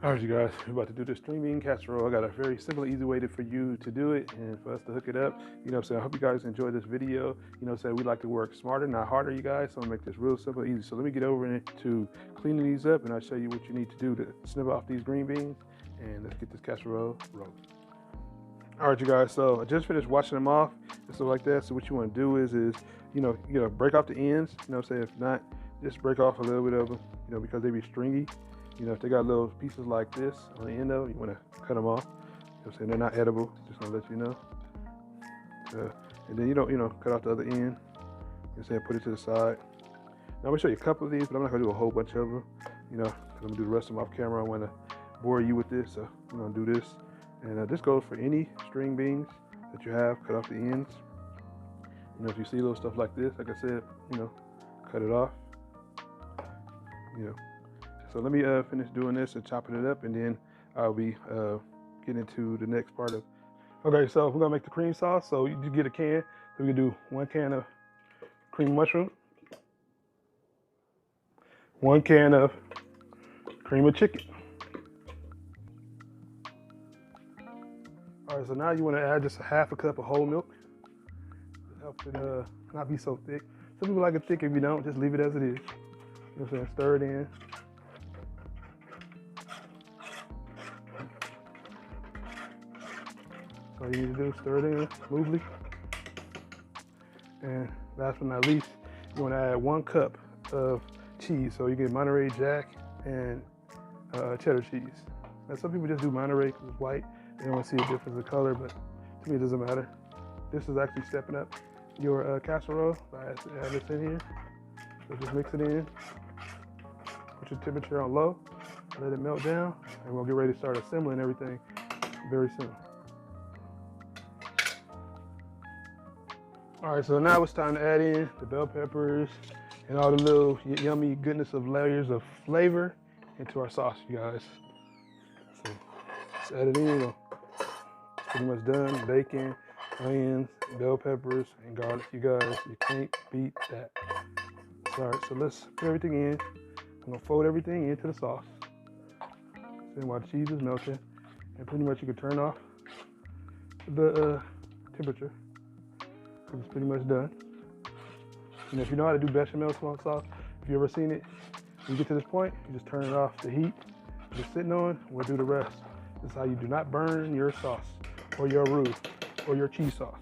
All right, you guys, we're about to do this green bean casserole. I got a very simple, easy way for you to do it and for us to hook it up. You know what I'm saying? I hope you guys enjoy this video. You know what I'm saying? We like to work smarter, not harder, you guys. So I'm gonna make this real simple, easy. So let me get over into cleaning these up and I'll show you what you need to do to snip off these green beans. And let's get this casserole rolling. All right, you guys, so I just finished washing them off and stuff like that. So what you want to do is you know, break off the ends. You know what I'm saying? If not, just break off a little bit of them, you know, because they be stringy. You know, if they got little pieces like this on the end of it, you want to cut them off. You know what I'm saying? They're not edible, just gonna let you know. And then you don't, cut off the other end. You know what I'm saying? Put it to the side. Now I'm gonna show you a couple of these, but I'm not gonna do a whole bunch of them. You know, I'm gonna do the rest of them off camera. I wanna bore you with this, so I'm gonna do this. And this goes for any string beans that you have, cut off the ends. You know, if you see little stuff like this, like I said, you know, cut it off. You know. So let me finish doing this and chopping it up, and then I'll be getting into the next part of. Okay, so we're gonna make the cream sauce. So you get a can. So we can do 1 can of cream mushroom, 1 can of cream of chicken. All right, so now you want to add just a half a cup of whole milk. It helps it not be so thick. Some people like it thick. If you don't, just leave it as it is. You know what I'm saying? Stir it in. So all you need to do is stir it in smoothly. And last but not least, you want to add 1 cup of cheese. So you get Monterey Jack and cheddar cheese. Now some people just do Monterey because it's white. They don't want to see a difference in color, but to me it doesn't matter. This is actually stepping up your casserole. I add this in here. So just mix it in. Put your temperature on low. Let it melt down, and we'll get ready to start assembling everything very soon. All right, so now it's time to add in the bell peppers and all the little yummy goodness of layers of flavor into our sauce, you guys. So let's add it in. It's pretty much done. Bacon, onions, bell peppers, and garlic, you guys. You can't beat that. All right, so let's put everything in. I'm gonna fold everything into the sauce. Then while the cheese is melting, and pretty much you can turn off the temperature. It's pretty much done. And if you know how to do bechamel sauce, if you ever seen it, when you get to this point, you just turn it off the heat. Just sitting on, we'll do the rest. This is how you do not burn your sauce or your roux or your cheese sauce.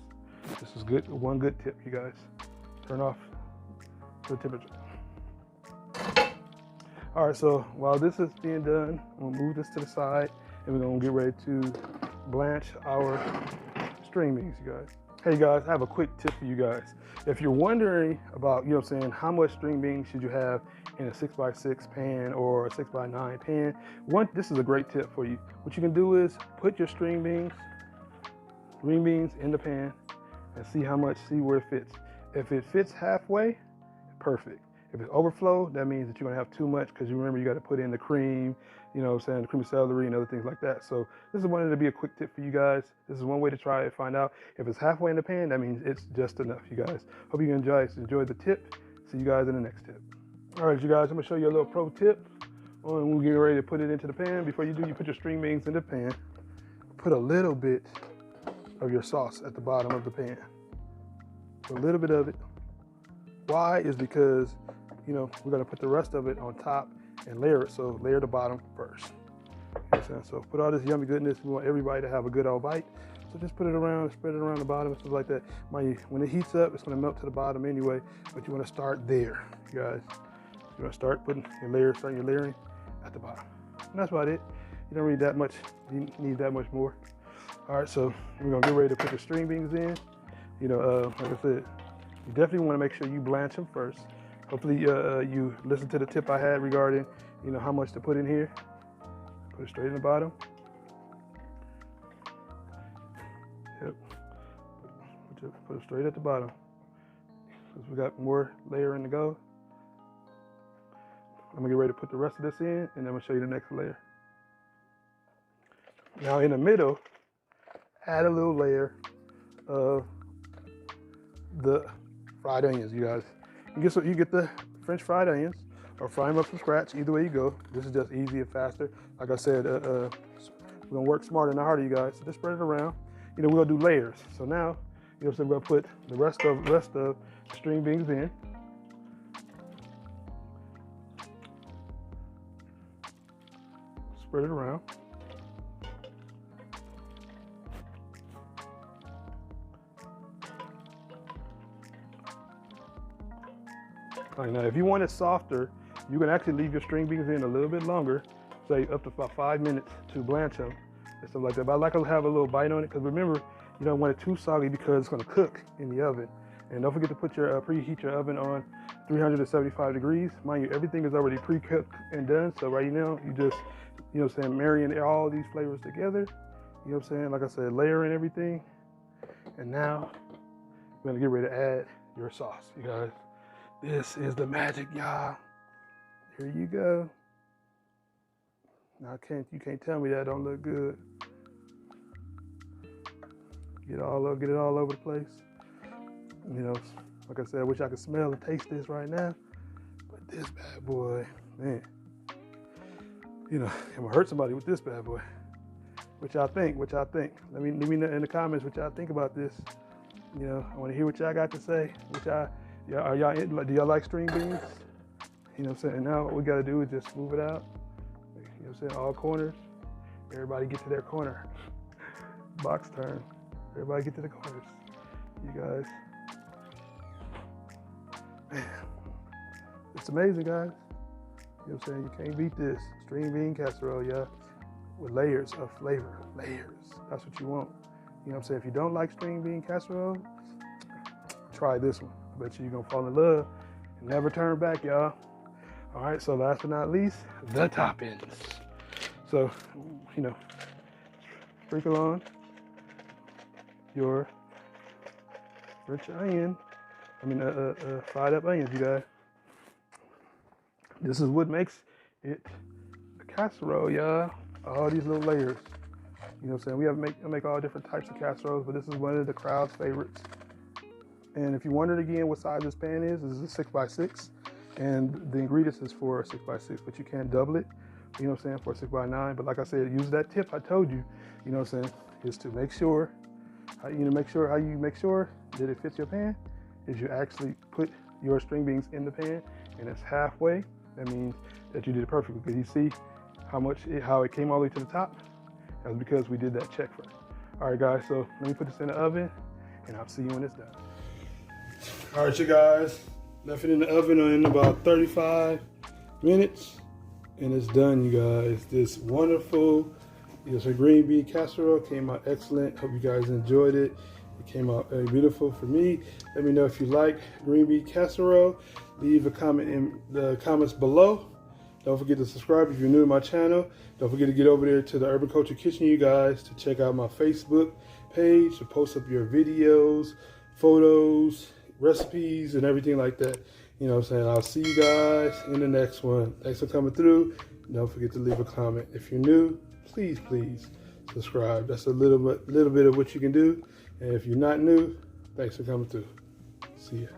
This is good. One good tip, you guys. Turn off the temperature. All right, so while this is being done, I'm gonna move this to the side and we're gonna get ready to blanch our string beans, you guys. Hey guys, I have a quick tip for you guys. If you're wondering about, you know what I'm saying, how much string beans should you have in a 6x6 pan or a 6x9 pan, this is a great tip for you. What you can do is put your green beans in the pan and see where it fits. If it fits halfway, perfect. If it overflow, that means that you're gonna have too much because you remember you gotta put in the cream, you know what I'm saying, the cream of celery and other things like that. So this is wanted to be a quick tip for you guys. This is one way to try it, find out. If it's halfway in the pan, that means it's just enough, you guys. Hope you enjoy the tip. See you guys in the next tip. All right, you guys, I'm gonna show you a little pro tip on when we get ready to put it into the pan. Before you do, you put your string beans in the pan. Put a little bit of your sauce at the bottom of the pan. A little bit of it. Why is because, you know, we're gonna put the rest of it on top and layer it. So layer the bottom first. You know what I'm saying? So put all this yummy goodness. We want everybody to have a good old bite. So just put it around, spread it around the bottom and stuff like that. When it heats up, it's gonna melt to the bottom anyway, but you wanna start there, you guys. You wanna start putting your layering at the bottom. And that's about it. You don't need that much, you need that much more. All right, so we're gonna get ready to put the string beans in. You know, like I said, you definitely wanna make sure you blanch them first. Hopefully you listen to the tip I had regarding, you know, how much to put in here. Put it straight in the bottom. Yep. Put it straight at the bottom. Because we got more layering to go. I'm gonna get ready to put the rest of this in, and then I'm gonna show you the next layer. Now in the middle, add a little layer of the fried onions, you guys. You get the French fried onions or fry them up from scratch. Either way you go. This is just easy and faster. like I said, we're gonna work smarter and harder, you guys. So just spread it around. You know, we're gonna do layers. So now, you know, so we're gonna put the rest of the string beans in. Spread it around. All right, now if you want it softer, you can actually leave your string beans in a little bit longer, say up to about 5 minutes to blanch them and stuff like that. But I like to have a little bite on it because remember, you don't want it too soggy because it's going to cook in the oven. And don't forget to put your preheat your oven on 375 degrees. Mind you, everything is already pre-cooked and done. So right now, you just, you know what I'm saying, marrying all these flavors together. You know what I'm saying? Like I said, layering everything. And now we're gonna get ready to add your sauce, you guys. This is the magic, y'all. Here you go. Now you can't tell me that don't look good. Get it all over the place. You know, like I said, I wish I could smell and taste this right now. But this bad boy, man. You know, I'm gonna hurt somebody with this bad boy. What y'all think? What y'all think? Let me know in the comments what y'all think about this. You know, I want to hear what y'all got to say. Do y'all like string beans? You know what I'm saying? Now what we got to do is just move it out. You know what I'm saying? All corners. Everybody get to their corner. Box turn. Everybody get to the corners. You guys. Man, it's amazing, guys. You know what I'm saying? You can't beat this. Green bean casserole, yeah. With layers of flavor. Layers. That's what you want. You know what I'm saying? If you don't like string bean casserole, try this one. I bet you're going to fall in love and never turn back, y'all. All right, so last but not least, the toppings. So, you know, sprinkle on your French onion. Fried up onions, you guys. This is what makes it a casserole, y'all. All these little layers. You know what I'm saying? I make all different types of casseroles, but this is one of the crowd's favorites. And if you wondered again what size this pan is, this is a 6x6. And the ingredients is for a 6x6, but you can't double it, you know what I'm saying, for a 6x9. But like I said, use that tip I told you, you know what I'm saying, is to make sure, how you make sure that it fits your pan, is you actually put your string beans in the pan and it's halfway. That means that you did it perfectly, because you see how it came all the way to the top. That's because we did that check first. All right, guys, so let me put this in the oven and I'll see you when it's done. All right, you guys, left it in the oven in about 35 minutes and it's done, you guys. This wonderful, it's a green bean casserole, came out excellent. Hope you guys enjoyed it. It came out very beautiful for me. Let me know if you like green bean casserole. Leave a comment in the comments below. Don't forget to subscribe if you're new to my channel. Don't forget to get over there to the Urban Culture Kitchen, you guys, to check out my Facebook page, to post up your videos, photos, recipes, and everything like that. You know what I'm saying? I'll see you guys in the next one. Thanks for coming through. Don't forget to leave a comment. If you're new, please subscribe. That's a little bit of what you can do. And if you're not new, thanks for coming through. See ya.